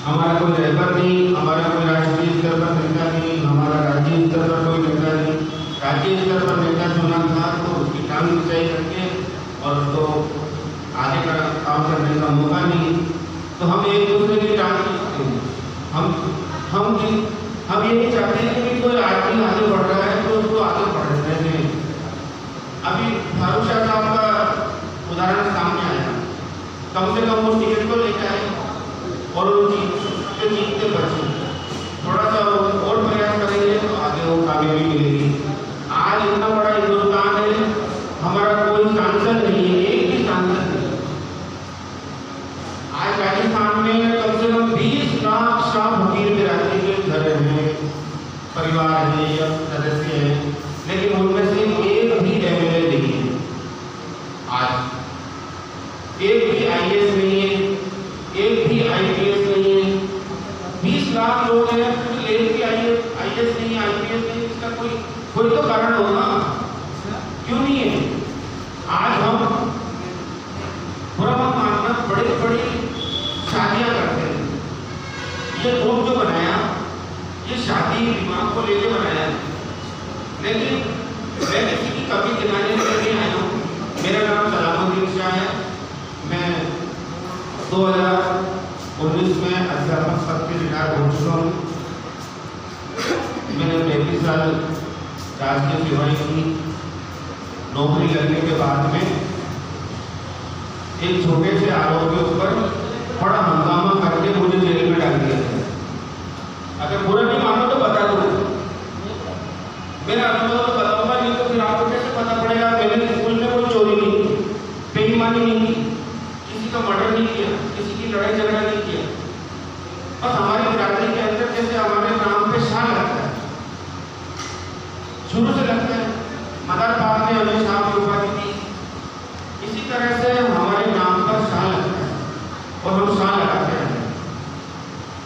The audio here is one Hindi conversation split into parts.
हमारा कोई रहबर नहीं, हमारा कोई राष्ट्रीय स्तर पर नेता नहीं, हमारा राज्य स्तर पर कोई नेता नहीं। राज्य स्तर पर नेता चुना था तो उसकी टांग खिंचाई करके और उसको आगे का काम करने का मौका नहीं, तो हम एक दूसरे की टांग खींचते हैं। हम ये नहीं चाहते हैं कि कोई आदमी आगे बढ़ रहा है तो उसको आगे बढ़ने दें। अभी फारूक शाह साहब का उदाहरण सामने आया, कम से कम वो टिकट को लेकर आए और वो जीतते बचे। थोड़ा सा और प्रयास करेंगे तो आगे वो कामयाबी मिलेगी। आज इतना बड़ा हिंदुस्तान है, हमारा कोई सांसद नहीं है, एक भी सांसद नहीं। आज राजस्थान में कम से कम 20 लाख शाह फकीर बिरादरी के घर हैं, परिवार हैं या सदस्य हैं, लेकिन उनमें से एक भी एमएलए नहीं है। आज एक भी आईएएस नहीं है, एक भी आईपीएस नहीं है। 20 लाख लोग हैं, एक भी आईएएस नहीं, आईपीएस नहीं। इसका कोई तो कारण होगा, क्यों नहीं है? आज हम बुरा मत मानना, बड़ी बड़ी शादियां करते हैं। ये ग्रुप जो बनाया, ये शादी विवाह को लेकर बनाया, लेकिन मैं किसी की कमी दिखाने के लिए नहीं आया हूँ। मेरा नाम सलामुद्दीन शाह है। मैं 2019 में अध्यापक पद के रिटायर हो चुका हूँ। मैंने 35 साल राजकीय सेवाएं की। नौकरी लगने के बाद में एक छोटे से आरोप के ऊपर बड़ा हंगामा करके मुझे जेल में डाल दिया। अगर बुरा नहीं मानो तो बता दो, मेरा अनुभव तो बताऊंगा, नहीं तो फिर आपको कैसे पता पड़ेगा? मैंने स्कूल में कोई चोरी नहीं की, बेईमानी नहीं की, किसी का मर्डर नहीं किया, किसी की लड़ाई झगड़ा नहीं किया। और हमारी बिरादरी के अंदर जैसे हमारे नाम पे शाह लगता है, शुरू से लगता है। मदर पाक ने हमें शाह की उपाधि दी, इसी तरह से हमारे नाम पर शाह लगता है और हम शाह लगाते हैं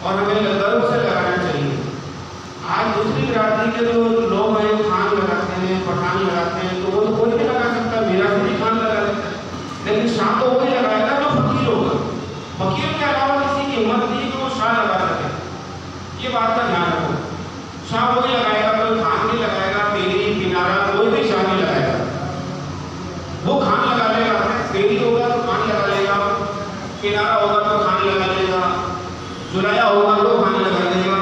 और हमें गर्व से लगाना चाहिए। आज दूसरी बिरादरी के जो लोग हैं, खान लगाते हैं, पठान लगाते हैं, तो वो तो कोई भी लगा सकता है, मेरा भी खान लगा सकता है, लेकिन शाह तो वही लगाएगा जो फकीर होगा। फकीर के अलावा किसी की हिम्मत नहीं कि वो शाह लगा सके। ये बात का ध्यान रखो। शाह वही लगाएगा, कोई खान नहीं लगाएगा, पेरी किनारा कोई भी शाह नहीं लगाएगा। वो खान लगा लेगा, पेरी होगा तो खान लगा लेगा, किनारा होगा तो खान लगा लेगा, जुलाया होगा तो खान लगा लेगा।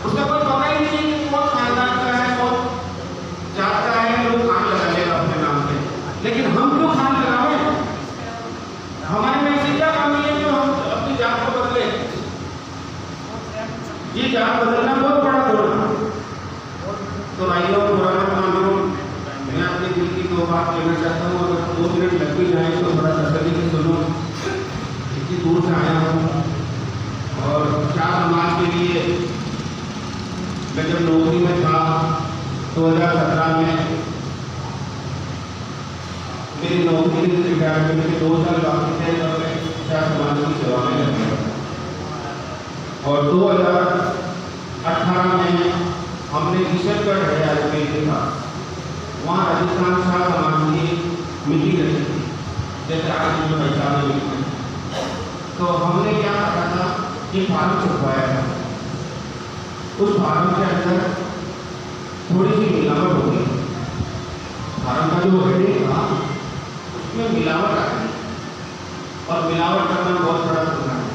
उसका कोई पता ही नहीं कि कौन खानदान का है, कौन जात का है, वो खान लगा लेगा अपने नाम पे। लेकिन हम क्यों खान लगावे? हमारे में ऐसी क्या कमी है जो हम अपनी जात को बदले? ये जात बदलना बहुत बड़ा गुनाह है। तो भाइयों, बुरा मत मानो, मैं अपने दिल की 2 बात कहना चाहता हूँ। अगर 2 मिनट लग भी जाए तो थोड़ा तसल्ली से सुनो। इतनी दूर से आया हूँ और शाह समाज के लिए मैं जब नौकरी में था 2017 में, मेरी नौकरी से रिटायरमेंट के 2 साल बाकी थे और मैं शाह समाज की सेवा में लग गया। और 2018 में हमने किशनगढ़ है अजमेर के पास, वहाँ राजस्थान शाह समाज की मीटिंग रखी थी, जैसे आज जो पहचान में मीटिंग। तो हमने क्या कहा था कि फार्म छुपवाया था। उस फार्म के अंदर थोड़ी सी मिलावट हो गई। फार्म का जो हेडिंग था उसमें मिलावट आ गई और मिलावट करना बहुत बड़ा गुनाह है।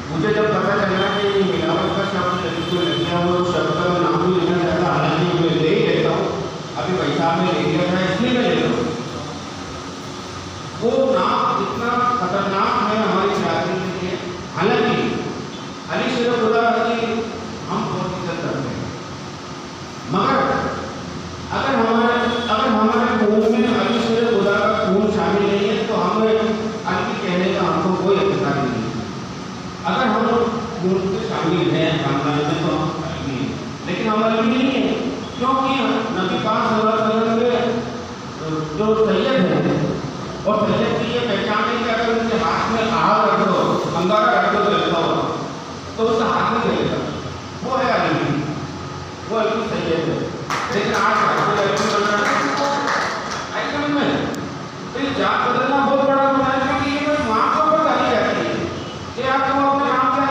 मुझे जब पता चला कि मिलावट का शब्द को लग गया, वो शब्द का नाम भी लेना चाहता, हालांकि मैं ले ही लेता हूँ, अभी पैसा में ले लिया था इसलिए मैं ले रहा हूँ। वो नाम इतना खतरनाक है हमारी बिरादरी के लिए। हालांकि अली शेर खुदा की हम बहुत इज्जत करते हैं, मगर अगर हमारे खून में अली शेर खुदा का खून शामिल नहीं है तो हमें अली कहने का हमको कोई अधिकार नहीं है। अगर हम खून से शामिल हैं खानदान में तो हम अली हैं, लेकिन हम अली नहीं है, क्योंकि नबी पाक सल्लल्लाहु अलैहि वसल्लम के जो सैयद हैं और सैयद की ये पहचान है कि अगर उनके हाथ में आग रख दो, अंगारा रख दो जलता हो, तो उसका हाथ नहीं जलेगा। वो है अली, वो अली सैयद है। लेकिन आज में तो ये जात बदलना बहुत बड़ा गुनाह है, क्योंकि ये बस वहाँ पर गाली जाती है कि आप तुम अपने नाम से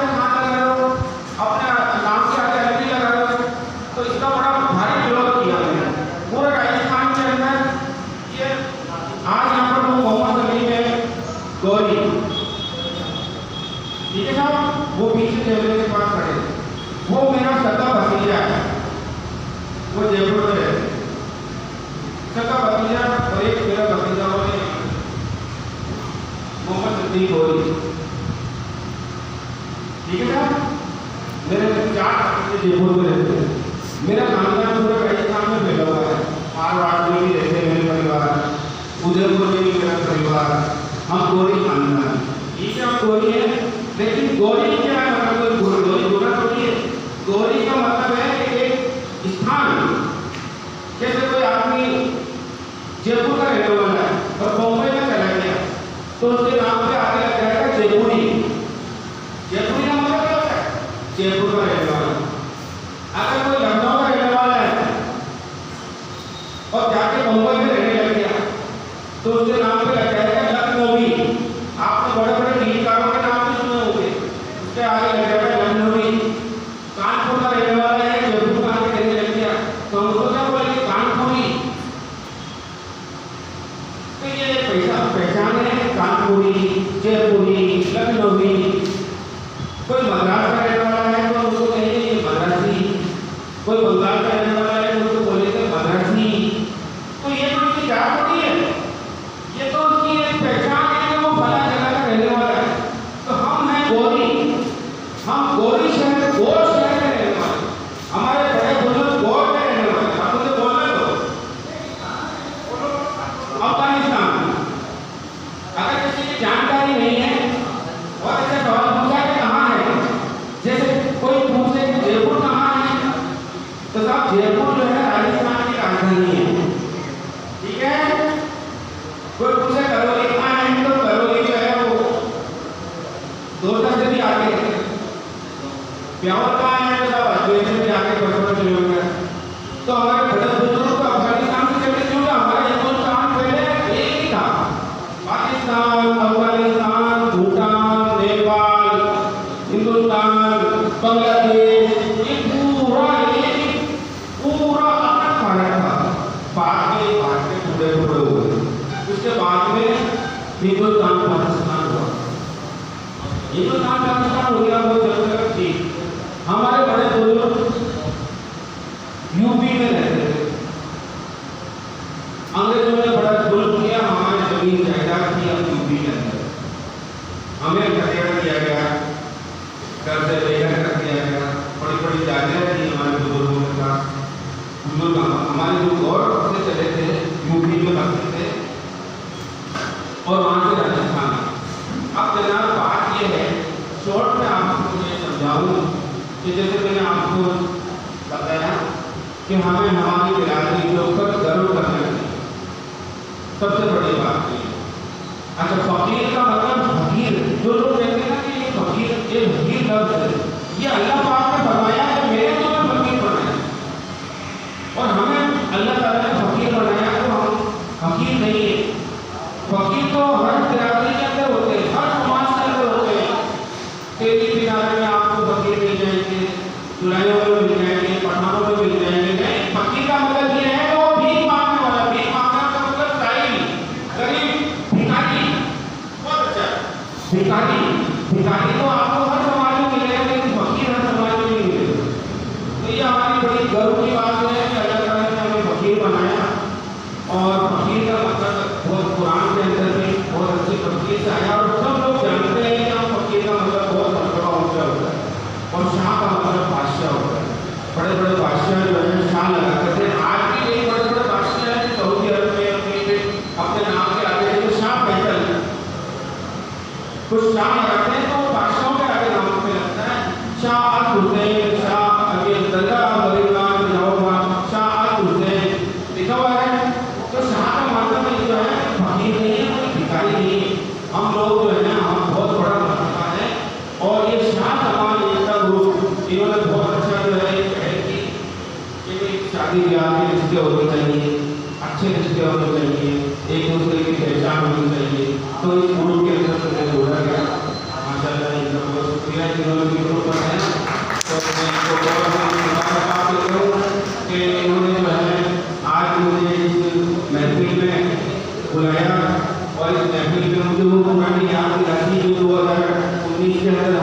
ठीक है साहब, वो पीछे कैमरे के पास खड़े, वो मेरा सगा भतीजा है, वो जयपुर में रहते हैं, सगा भतीजा। और एक मेरा भतीजा वाले मोहम्मद सिद्दीक गोरी, ठीक है साहब। मेरे 4 भतीजे जयपुर में रहते हैं। मेरा खानदान पूरा राजस्थान में फैला हुआ है, मारवाड़ में भी रहते हैं मेरे परिवार, उदयपुर में भी मेरा परिवार, हम गोरी खानदान। ठीक है, हम गोरी है, लेकिन गोरी क्या है मतलब, कोई गोरी बुरा थोड़ी है। गोरी का मतलब है कि एक स्थान, जैसे कोई आदमी जयपुर का रहने वाला है और बॉम्बे में चला गया तो उसके नाम पे आगे लग जाएगा जयपुरी। जयपुरी का मतलब क्या होता है? जयपुर का रहने वाला। अगर कोई लखनऊ का रहने वाला है और जाके बम्बई में रहने लग गया तो उसके नाम पे लग जाएगा लखनवी। आपने बड़े बड़े गीतकारों के नाम भी सुने होंगे, उसके आगे लग जाएगा लखनवी। कानपुर का रहने वाला है, जयपुर का आगे रहने लग गया तो उसको क्या बोलेंगे? कानपुरी। तो ये पहचान है, कानपुरी, जयपुरी, लखनवी। कोई मद्रास का रहने वाला है तो उसको कहेंगे मद्रासी, कोई बंगाल का रहने वाला है तो उसको बोलेंगे मद्रासी। तो ये तो उसकी जात होती है, ये तो उसकी एक पहचान है कि वो फला जगह का रहने वाला है। तो हम हैं गोरी, हम गोरी शहर, गोर शहर में रहने वाले, हमारे बड़े बुजुर्ग गोर में रहने वाले। आप मुझे बोलने दो, अफगानिस्तान। अगर किसी की जानकारी नहीं है और ऐसा सवाल पूछा कि कहाँ है, जैसे कोई पूछे कि जयपुर कहाँ है, तो साहब जयपुर जो है राजस्थान की राजधानी है, ठीक है। कोई पूछे करौली कहाँ है, तो करौली जो है वो दोसा से भी आगे है। ब्यावर कहाँ है, तो साहब अजमेर से भी आगे 55 किलोमीटर। तो हमारे बड़े बुजुर्ग को अफगानिस्तान से चलते क्यों? हमारा हिंदुस्तान पहले एक ही था, पाकिस्तान, अफगानिस्तान, भूटान, नेपाल, हिंदुस्तान, बांग्लादेश, ये पूरा अलग भारत था। बाद में भारत के टुकड़े टुकड़े हुए, उसके बाद में हिंदुस्तान पाकिस्तान हुआ। हिंदुस्तान पाकिस्तान हो गया, वो जगह थी। हमारे बड़े बुजुर्ग यूपी में रहते थे, अंग्रेजों ने बड़ा जुल्म किया, हमारे जमीन जायदाद की हम यूपी के अंदर, हमें खदेड़ दिया गया, घर से बेघर कर दिया गया, बड़ी बड़ी जागीरें थी हमारे बुजुर्गों के पास। बुजुर्ग हमारे जो गौर से चले थे, यूपी में बसते थे और वहाँ से राजस्थान। अब जनाब बात यह है, शॉर्ट में आपको मैं समझाऊँ कि जैसे मैंने आपको बताया कि हमें हमारी बिरादरी के ऊपर गर्व करना चाहिए, सबसे बड़ी बात है। अच्छा, फकीर का मतलब फकीर, जो लोग कहते हैं ना कि ये फकीर लफ्ज़ है, ये अल्लाह पाक ने फरमाया कि मेरे को फकीर बनाया, और हमें अल्लाह ताला ने फकीर बनाया, तो हम फकीर नहीं है। फकीर तो हर बिरादरी के अंदर होते हैं, हर समाज के अंदर होते हैं। तेरी बिरादरी में आपको फकीर मिल जाएंगे, जुलाइयों में मिल जाएंगे, पठानों में मिल जाएंगे। नहीं, फकीर का मतलब ये है कि वो भीख मांगने वाला, भीख मांगने का मतलब साहिल, गरीब, भिखारी। बहुत अच्छा, भिखारी। भिखारी तो आपको हर समाज में मिलेगा, लेकिन फकीर हर समाज में नहीं मिलेगा। तो ये हमारी बड़ी गर्व की बात है कि अल्लाह ताला ने हमें फकीर बनाया। और फकीर का मतलब बहुत कुरान के अंदर भी बहुत अच्छी तफसीर से आया, और सब लोग जानते हैं कि हम फकीर का मतलब बहुत मर्तबा ऊंचा होता है, और शाह का मतलब बादशाह होता है। बड़े बड़े बादशाह जो है शाह लगा करते हैं। आज भी कई बड़े बड़े बादशाह हैं सऊदी अरब में अपने नाम के आगे जो शाह फैसल, कुछ शाह लगाते हैं तो बादशाहों के आगे नाम पे लगता है, शाह अल हुसैन, शाह अबी अब्दुल्ला बरीदान जवाब, शाह अल हुसैन लिखा हुआ है। तो शाह का मतलब जो है फकीर नहीं है, कोई भिखारी नहीं है। हम लोग जो है ना, हम बहुत बड़ा मर्तबा है। और ये शाह समाज एकता ग्रुप, इन्होंने बहुत अच्छा जो है पहल की कि शादी ब्याह के रिश्ते होने चाहिए, अच्छे रिश्ते होने चाहिए, एक दूसरे की पहचान होनी चाहिए। तो इस ग्रुप के अंदर से जोड़ा गया, माशाल्लाह इनका बहुत शुक्रिया जिन्होंने भी ग्रुप बनाया। तो मैं इनको बहुत मुबारकबाद देता हूँ कि इन्होंने जो है आज मुझे इस महफिल में बुलाया, और इस महफिल में मुझे वो पुरानी याद दिलाती जो 2019 के अंदर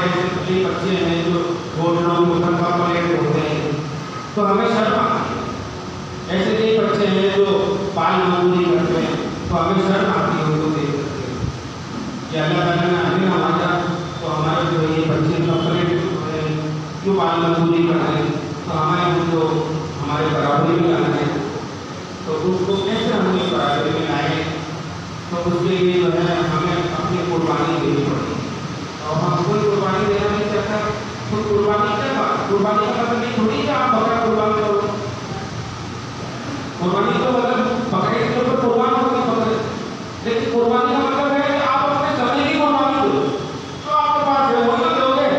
ऐसे कई बच्चे हैं जो घोटनों में उठा प्लेट होते हैं, तो हमें शर्म आती है। ऐसे कई बच्चे हैं जो बाल मजदूरी करते हैं, तो हमें शर्म आती है उनको देख करके कि अल्लाह ताला ने हमें नवाजा, तो हमारे जो ये बच्चे प्लेट क्यों बाल मजदूरी कर रहे हैं, तो हमें उनको हमारे बराबरी में लाना है। तो उसको कैसे हम इस बराबरी में लाएँ, तो उसके लिए जो है हमें अपनी कुर्बानी देनी पड़ेगी। और हम कोई कुर्बानी देना नहीं चाहता, तो कुर्बानी क्या बात, कुर्बानी का मतलब नहीं थोड़ी कि आप बकरा कुर्बान करो। कुर्बानी तो मतलब बकरे के ऊपर कुर्बान होगी बकरे, लेकिन कुर्बानी का मतलब है कि आप अपने समय की कुर्बानी दो। तो आपके पास जो है दोगे,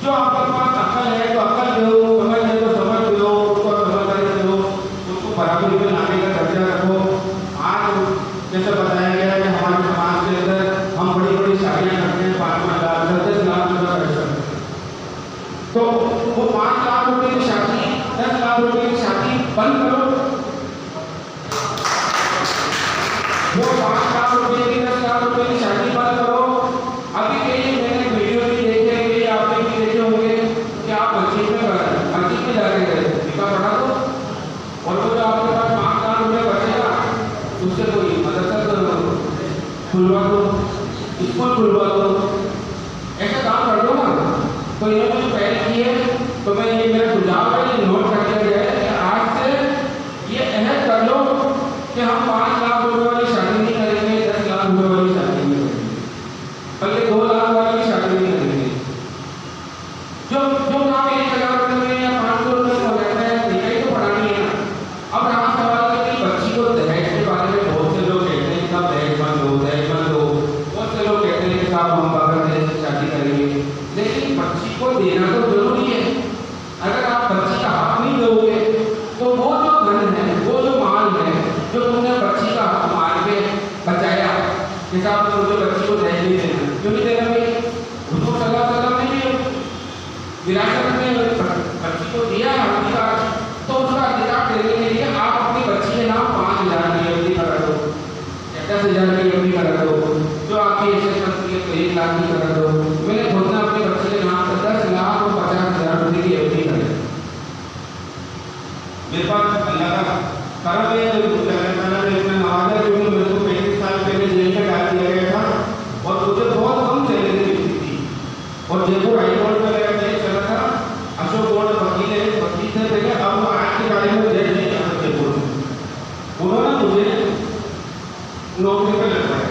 जो आपके पास अकल है तो अकल दो, समझ है तो समझ दो, उसको समझदारी दो, उसको बराबरी में लाने का दर्जा रखो। आज जैसे बताया गया है कि हमारे समाज के अंदर हम बड़ी बड़ी शादियाँ करते हैं, 5 लाख 10 लाख रुपये खर्च करते हैं, तो वो 5 लाख रुपये की शादी 10 लाख रुपये की शादी बंद करो। वो 5 लाख रुपये की 10 लाख रुपये की शादी बंद करो। अभी कई मैंने वीडियो भी देखे, कई आपने भी देखे होंगे कि आप मस्जिद में जाके गए, निकाह पढ़ा दो, और वो जो आपके पास 5 लाख रुपये बचेगा उससे कोई मदरसा खुलवा दो, स्कूल खुलवा दो, ऐसा काम कर दो ना। तो इन्होंने जो पहल की है, तो मैं ये मेरा सुझाव है, ये नोट कर लिया गया है कि आज से ये अहद कर लो कि हम 5 लाख रुपये वाली शादी नहीं करेंगे, 10 लाख रुपये वाली शादी नहीं करेंगे, बल्कि 2 लाख वाली शादी नहीं करेंगे। जो जो काम 1,000 रुपये में या 500 रुपये में हो जाता है, निकाह तो पढ़ानी है ना। अब रहा सवाल है कि बच्ची को दहेज के बारे में बहुत से लोग कहते हैं कि साहब दहेज बंद हो, दहेज बंद हो। बहुत से लोग कहते हैं कि साहब हम बगैर दहेज से शादी करेंगे, लेकिन बच्ची को देना तो जरूरी है। अगर आप बच्ची का हक नहीं दोगे, तो वो जो धन है, वो जो माल है, जो तुमने बच्ची का हक मार के बचाया, कि साहब मुझे बच्ची को दहेज नहीं देना, क्यों नहीं देना भाई? उसको सल्लल्लाहु अलैहि वसल्लम ने विरासत में बच्ची को दिया अधिकार, तो उसका अधिकार देने के लिए आप अपनी बच्ची के नाम 5,000 की एफडी करा दो, 10,000 की एफडी करा दो, जो आपकी एसेट बनती है तो 1 लाख की करा दो। मैंने खुद ने अपने बच्चे के नाम पर 10 लाख और 50,000 रुपये की एफडी करी। मेरे पास अल्लाह का करम है, अल्लाह ताला ने इतना नवाजा, क्योंकि मेरे को 35 साल पहले जेल में डाल दिया गया था और मुझे बहुत कम सैलरी मिलती थी, और जयपुर हाई कोर्ट में मेरा केस चला था। अशोक गोल्ड वकील है, वकील से पहले अब आज के बारे में जज नहीं आ सकते कोर्ट में। उन्होंने मुझे नौकरी पे लगवाया,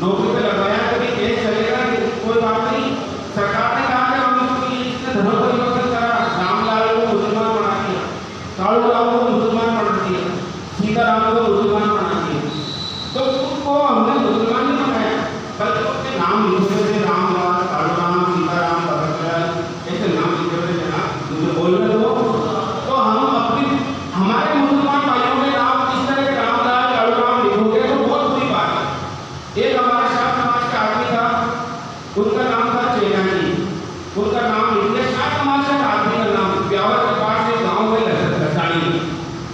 नौकरी पे लगवाया, कभी केस चलेगा कोई बात नहीं। सरकार ने कहा कि हम इसने धर्म परिवर्तन करा, रामलाल को मुसलमान बना दिया, कालूराम को मुसलमान बना दिया, सीताराम को मुसलमान बना दिया, तो उसको हमने मुसलमान नहीं बनाया, बल्कि उसके नाम लिखे थे, रामलाल, कालूराम, सीताराम, भगतलाल, ऐसे नाम लिखे थे। जनाब मुझे बोलने दो, तो हम अपनी हमारे मुसलमान भाइयों के नाम इस तरह के रामलाल, कालूराम लिखोगे तो बहुत बुरी बात है। एक हमारे शाह समाज का आदमी था, उनका नाम था चेनानी, उनका नाम लिख दिया शाह समाज का आदमी का नाम, ब्यावर के पास एक गाँव में लसाड़ी,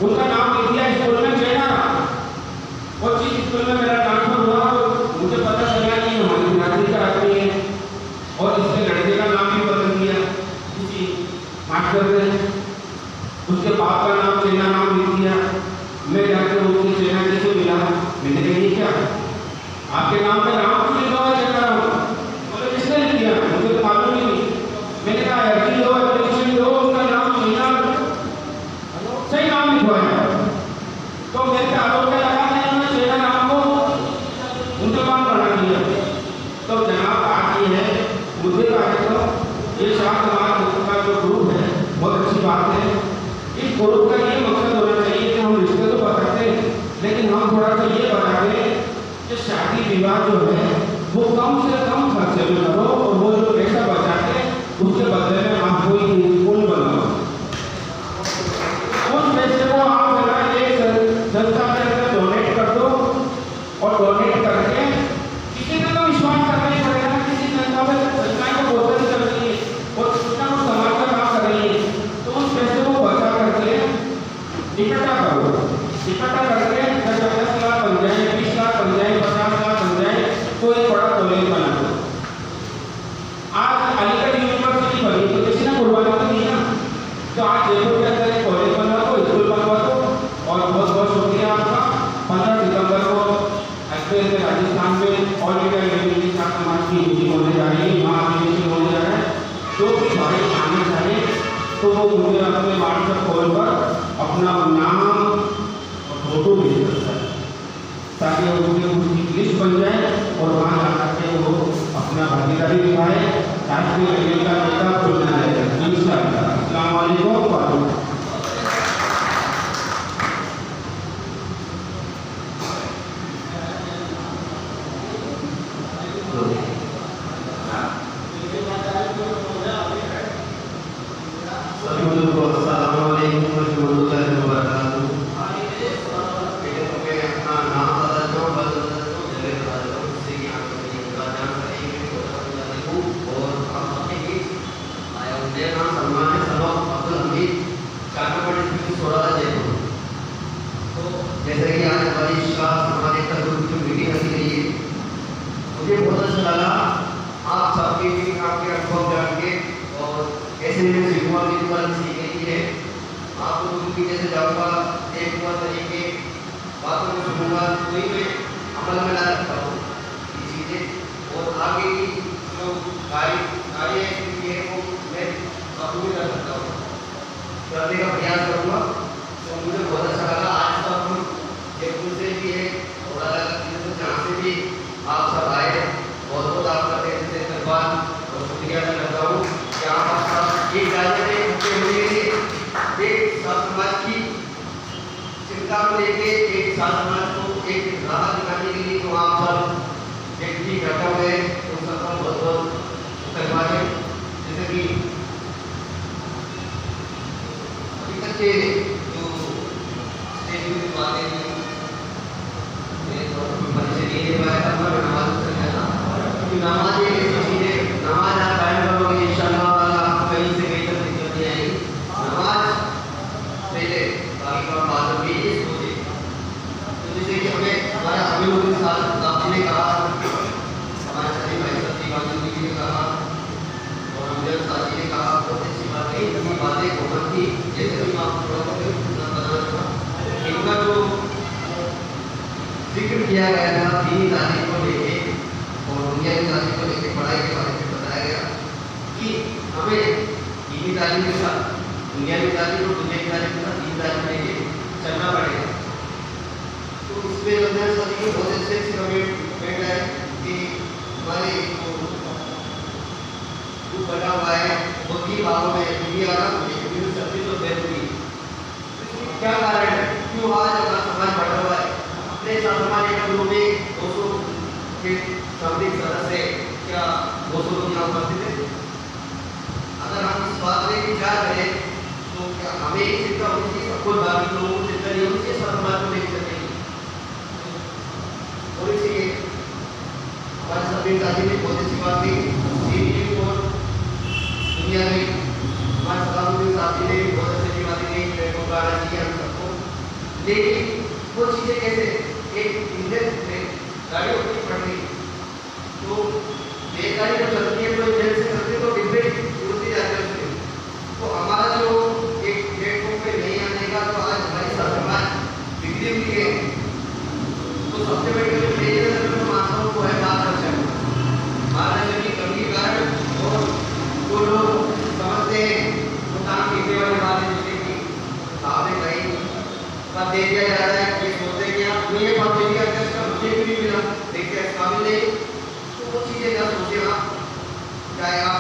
उनका नाम लिख दिया स्कूल में चेना। और जिस स्कूल में मेरा ट्रांसफर हुआ, मुझे पता चला कि हमारी बिरादरी का आदमी है, और इसने लड़के का नाम भी बदल दिया किसी मास्टर ने, उसके बाप का नाम चेना नाम लिख दिया। मैं जाकर उससे चेना कैसे मिला, मैंने कही क्या आपके नाम पे नाम क्यों लिखा हुआ चेना नाम? बोले किसने लिख दिया, मुझे तो मालूम ही नहीं। मैंने कहा अर्जी दो, एप्लीकेशन दो, उसका नाम चेना सही नाम लिखवा है। तो मेरे पे आरोप लगा कि उन्होंने चेना नाम को मुसलमान बना दिया। तो जनाब बात ये है, मुझे कहा तो ये शाह समाज का जो ग्रुप है बहुत अच्छी बात है। इस ग्रुप का ये मकसद होना चाहिए कि हम रिश्ते तो बताते हैं, लेकिन हम थोड़ा सा ये बताते कि शादी विवाह जो है वो कम से कम खर्चे में करो, और वो जो पैसा बचाते उसके बदले में आप कोई स्कूल बनाओ, उस पैसे को आप एक संस्था के अंदर डोनेट कर दो, और डोनेट करके किसी ने तो विश्वास करना ही पड़ेगा, किसी संस्था में संस्थाएं को बहुत सारी चल रही है और कुछ ना कुछ समाज का काम कर रही है, तो उस पैसे को बचा करके इकट्ठा करो, इकट्ठा करके जब 10 लाख बन जाए, 20 लाख बन जाए, 50 लाख बन जाए, तो एक बड़ा कॉलेज बना दो। जयपुर के अंदर एक कॉलेज बनवा दो, स्कूल बनवा दो, और बहुत बहुत शुक्रिया आपका। 15 सितंबर को एक्चुअली राजस्थान में ऑल इंडिया लेवल की छात्र समाज की मीटिंग होने जा रही है, महाधिवेशन होने जा रहा है। जो भी भाई आने चाहे तो वो मुझे अपने व्हाट्सएप कॉल पर अपना नाम और फोटो भेज सकता है, ताकि उनकी लिस्ट बन जाए और वहाँ जा के वो अपना भागीदारी दिखाए। राष्ट्रीय लेवल का नेता चुना जाएगा इंशाअल्लाह। अस्सलाम वालेकुम। जैसे कि आज हमारी हमारे मीटिंग रखी गई है, मुझे बहुत अच्छा लगा आप सबके आपके अनुभव जान के, और ऐसे में सीखूंगा की दुकान सीख गई है। आप लोगों की जैसे जाऊँगा, देखूँगा तरीके, बातों को सुनूंगा, वही मैं अमल में ला सकता हूँ ये चीज़ें, और आगे की जो कार्य है वो मैं अपनी कर सकता हूँ, करने का प्रयास करूँगा। तो मुझे बहुत अच्छा लगा। आज तो हम जयपुर से भी है, थोड़ा जहाँ से भी आप सब आए, बहुत बहुत आपका धन्यवाद और शुक्रिया अदा करता हूँ कि आप सब एक राज्य में इकट्ठे हुए हैं, एक समाज की चिंता को लेके, एक समाज को एक राह दिखाने के लिए, तो आप सब एक भी इकट्ठा हुए, तो सबका बहुत बहुत धन्यवाद है। जैसे कि अभी तक के बातें नमाज एक ऐसी चीज़ है, नमाज आप कायम करोगे इंशाअल्लाह आपको कहीं से कहीं तक दिक्कत नहीं आएगी। नमाज पहले बाकी का बात भी ये सोचे। तो जैसे कि हमें हमारे अभी लोगों के साथ आपने ने कहा, हमारे सभी भाई सभी बातों जी ने कहा और हमने साथी ने कहा, बहुत अच्छी बातें बहुत थी। जैसे कि आप थोड़ा सा इनका जो जिक्र किया गया था दीनी तालीम को लेके और दुनिया की तालीम को लेके, पढ़ाई के बारे में बताया गया कि हमें दीनी तालीम के साथ दुनिया की तालीम और दुनिया की तालीम के साथ दीनी तालीम लेके चलना पड़ेगा। तो इसमें लंदन सदी के बहुत अच्छे कमेंट है कि हमारे जो बना हुआ है वही भागों में दुनिया का क्या कारण है, क्यों आज हमारा समाज बढ़ा हुआ है? अपने समाज के ग्रुप में 200 के समथिंग सदस्य क्या 200 लोग यहाँ उपस्थित है। अगर हम इस बात में विचार करें तो क्या हमें चिंता होनी चाहिए, सबको बाकी लोगों को चिंता नहीं होनी चाहिए, समाज को नहीं चलेगी होनी चाहिए। हमारे सभी दादी ने बहुत अच्छी बात की, और दुनिया में हमारे सलामुद्दीन साथी ने बहुत अच्छी बातें की, प्लेटफॉर्म पर आना चाहिए हम सबको। लेकिन वो चीज़ें कैसे, एक इंजन में गाड़ी होती पड़ गई तो रेलगाड़ी जब चलती है तो इंजन से चलती है तो डिब्बे उड़ती जाते हैं उसमें। तो हमारा जो एक प्लेटफॉर्म पे नहीं आने का, तो आज हमारी समाज बिगड़ी हुई है। तो सबसे बड़ी जो मानता हूँ वो है मार्गदर्शन। मार्गदर्शन की कमी के कारण और जो लोग समझते हैं वो काम पीछे वाली बातें, जैसे कि आपने कही पद दे दिया जा रहा है, ये सोचते हैं कि आप मुझे पद दे दिया इसका मुझे भी नहीं मिला, देखते हैं काबिल नहीं, तो वो चीज़ें ना सोचे आप, चाहे आप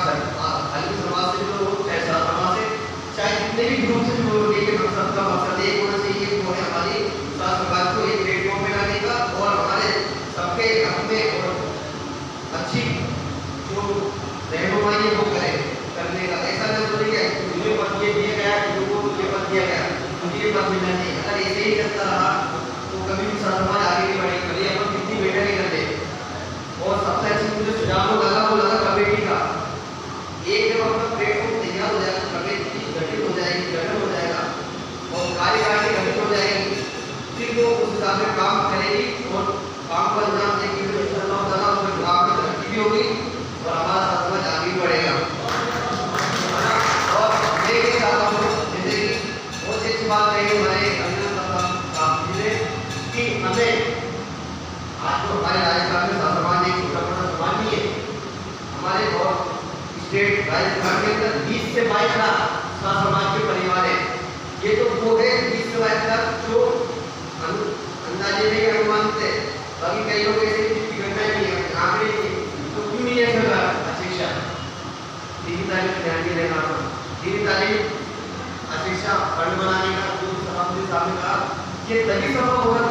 हल्की समाज से जो लोग, चाहे समाज से, चाहे जितने भी ग्रुप से जो लोग, लेकिन हम सबका मकसद एक होना चाहिए वो है हमारी समाज को एक प्लेटफॉर्म में लाने का और हमारे सबके हक में और अच्छी जो रहनुमाई है वो करने का। ऐसा नहीं सोचे कि मुझे पद दिया गया, मुझे पद दिया गया, मुझे पद मिलना चाहिए। अगर ऐसे ही चलता रहा तो कभी भी समाज आगे नहीं बढ़ेगी, कभी अपन कितनी बेटा नहीं करते। और सबसे अच्छी मुझे सुझाव वो लगा कमेटी का। एक जब अपना प्लेटफॉर्म तैयार हो जाएगा, कमेटी गठित हो जाएगी, गठन हो जाएगा और कार्यकारिणी गठित हो जाएगी, फिर वो उस हिसाब से काम करेगी और काम को अंजाम देगी। काम में तरक्की भी होगी और हमारा समाज आगे बढ़ेगा। और एक ही जैसे कि स्टेट राजस्थान के अंदर 20 से 22 लाख स्व समाज के परिवार है। ये तो वो है 20 से 22 लाख जो अंदाजे नहीं अनुमानित है। बाकी कई लोग ऐसे की घटना नहीं है आंकड़े नहीं, तो क्यों नहीं है सरकार अशिक्षा दीनी तालीम पे ध्यान नहीं देना। दीनी तालीम अशिक्षा फंड बनाने का जो सभापति साहब ने कहा, ये तभी संभव होगा